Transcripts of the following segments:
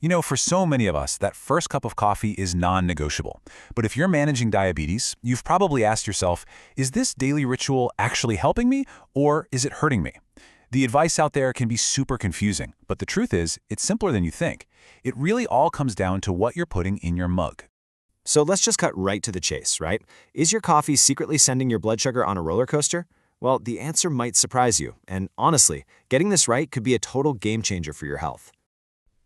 You know, for so many of us, that first cup of coffee is non-negotiable. But if you're managing diabetes, you've probably asked yourself, is this daily ritual actually helping me or is it hurting me? The advice out there can be super confusing, but the truth is, it's simpler than you think. It really all comes down to what you're putting in your mug. So let's just cut right to the chase, right? Is your coffee secretly sending your blood sugar on a roller coaster? Well, the answer might surprise you, and honestly, getting this right could be a total game changer for your health.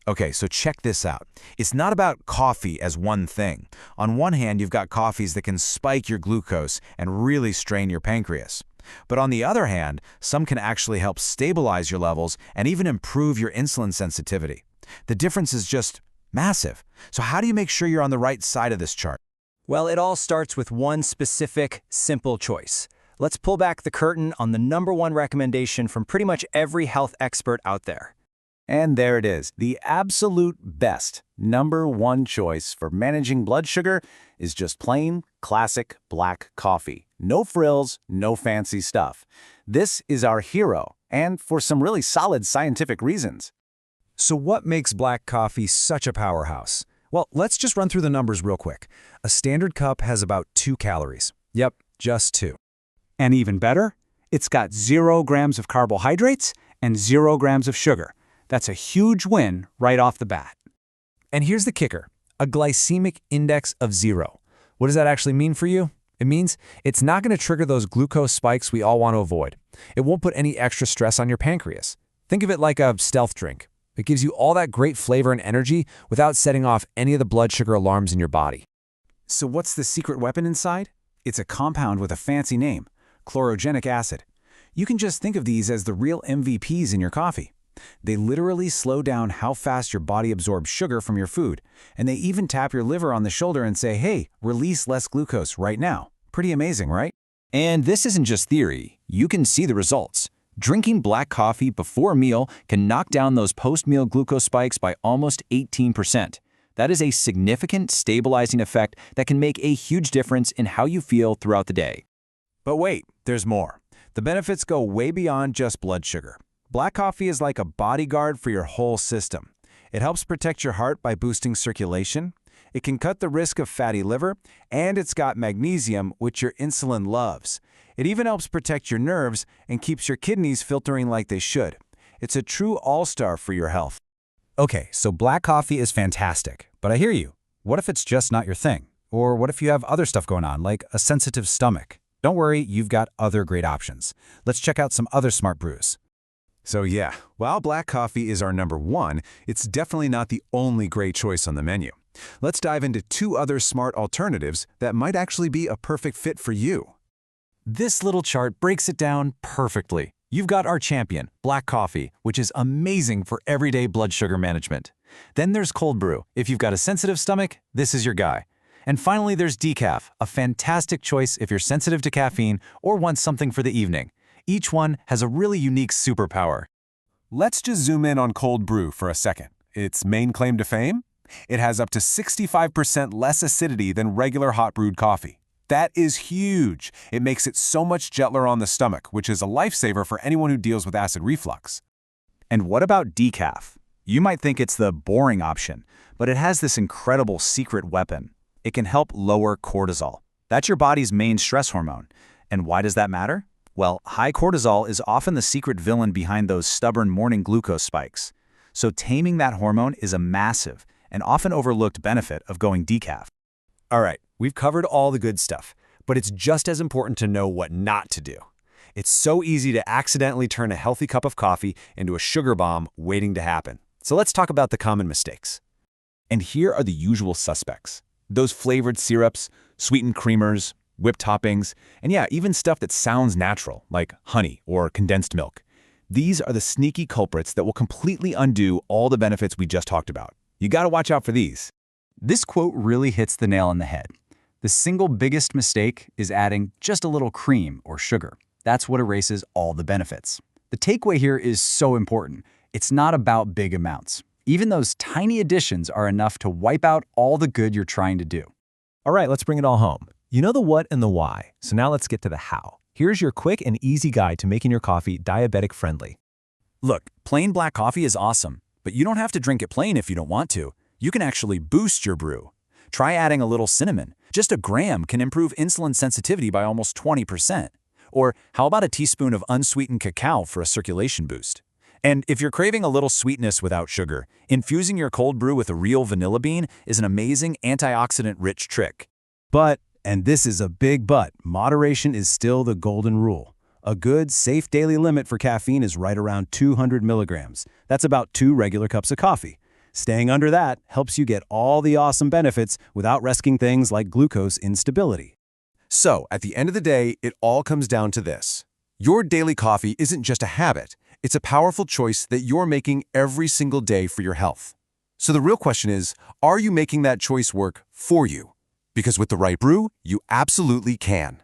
Okay, so check this out. It's not about coffee as one thing. On one hand, you've got coffees that can spike your glucose and really strain your pancreas. But on the other hand, some can actually help stabilize your levels and even improve your insulin sensitivity. The difference is just massive. So how do you make sure you're on the right side of this chart? Well, it all starts with one specific, simple choice. Let's pull back the curtain on the #1 recommendation from pretty much every health expert out there. And there it is. The absolute best #1 choice for managing blood sugar is just plain, classic black coffee. No frills, no fancy stuff. This is our hero, and for some really solid scientific reasons. So what makes black coffee such a powerhouse? Well, let's just run through the numbers real quick. A standard cup has about 2 calories. Yep, just 2. And even better, it's got 0 grams of carbohydrates and 0 grams of sugar. That's a huge win right off the bat. And here's the kicker, a glycemic index of 0. What does that actually mean for you? It means it's not going to trigger those glucose spikes we all want to avoid. It won't put any extra stress on your pancreas. Think of it like a stealth drink. It gives you all that great flavor and energy without setting off any of the blood sugar alarms in your body. So what's the secret weapon inside? It's a compound with a fancy name, chlorogenic acid. You can just think of these as the real MVPs in your coffee. They literally slow down how fast your body absorbs sugar from your food, and they even tap your liver on the shoulder and say, hey, release less glucose right now. Pretty amazing, right? And this isn't just theory. You can see the results. Drinking black coffee before a meal can knock down those post-meal glucose spikes by almost 18%. That is a significant stabilizing effect that can make a huge difference in how you feel throughout the day. But wait, there's more. The benefits go way beyond just blood sugar. Black coffee is like a bodyguard for your whole system. It helps protect your heart by boosting circulation. It can cut the risk of fatty liver, and it's got magnesium, which your insulin loves. It even helps protect your nerves and keeps your kidneys filtering like they should. It's a true all-star for your health. Okay, so black coffee is fantastic, but I hear you. What if it's just not your thing? Or what if you have other stuff going on, like a sensitive stomach? Don't worry, you've got other great options. Let's check out some other smart brews. So yeah, while black coffee is our #1, it's definitely not the only great choice on the menu. Let's dive into 2 other smart alternatives that might actually be a perfect fit for you. This little chart breaks it down perfectly. You've got our champion, black coffee, which is amazing for everyday blood sugar management. Then there's cold brew. If you've got a sensitive stomach, this is your guy. And finally, there's decaf, a fantastic choice if you're sensitive to caffeine or want something for the evening. Each one has a really unique superpower. Let's just zoom in on cold brew for a second. Its main claim to fame? It has up to 65% less acidity than regular hot brewed coffee. That is huge. It makes it so much gentler on the stomach, which is a lifesaver for anyone who deals with acid reflux. And what about decaf? You might think it's the boring option, but it has this incredible secret weapon. It can help lower cortisol. That's your body's main stress hormone. And why does that matter? Well, high cortisol is often the secret villain behind those stubborn morning glucose spikes. So taming that hormone is a massive and often overlooked benefit of going decaf. All right, we've covered all the good stuff, but it's just as important to know what not to do. It's so easy to accidentally turn a healthy cup of coffee into a sugar bomb waiting to happen. So let's talk about the common mistakes. And here are the usual suspects. Those flavored syrups, sweetened creamers, whipped toppings, and yeah, even stuff that sounds natural, like honey or condensed milk. These are the sneaky culprits that will completely undo all the benefits we just talked about. You gotta watch out for these. This quote really hits the nail on the head. The single biggest mistake is adding just a little cream or sugar. That's what erases all the benefits. The takeaway here is so important. It's not about big amounts. Even those tiny additions are enough to wipe out all the good you're trying to do. All right, let's bring it all home. You know the what and the why, so now let's get to the how. Here's your quick and easy guide to making your coffee diabetic friendly. Look, plain black coffee is awesome, But you don't have to drink it plain if you don't want to. You can actually boost your brew. Try adding a little cinnamon. Just a gram can improve insulin sensitivity by almost 20%. Or how about a teaspoon of unsweetened cacao for a circulation boost? And if you're craving a little sweetness without sugar, infusing your cold brew with a real vanilla bean is an amazing antioxidant-rich trick. But, and this is a big but, moderation is still the golden rule. A good, safe daily limit for caffeine is right around 200 milligrams. That's about 2 regular cups of coffee. Staying under that helps you get all the awesome benefits without risking things like glucose instability. So, at the end of the day, it all comes down to this. Your daily coffee isn't just a habit. It's a powerful choice that you're making every single day for your health. So the real question is, are you making that choice work for you? Because with the right brew, you absolutely can.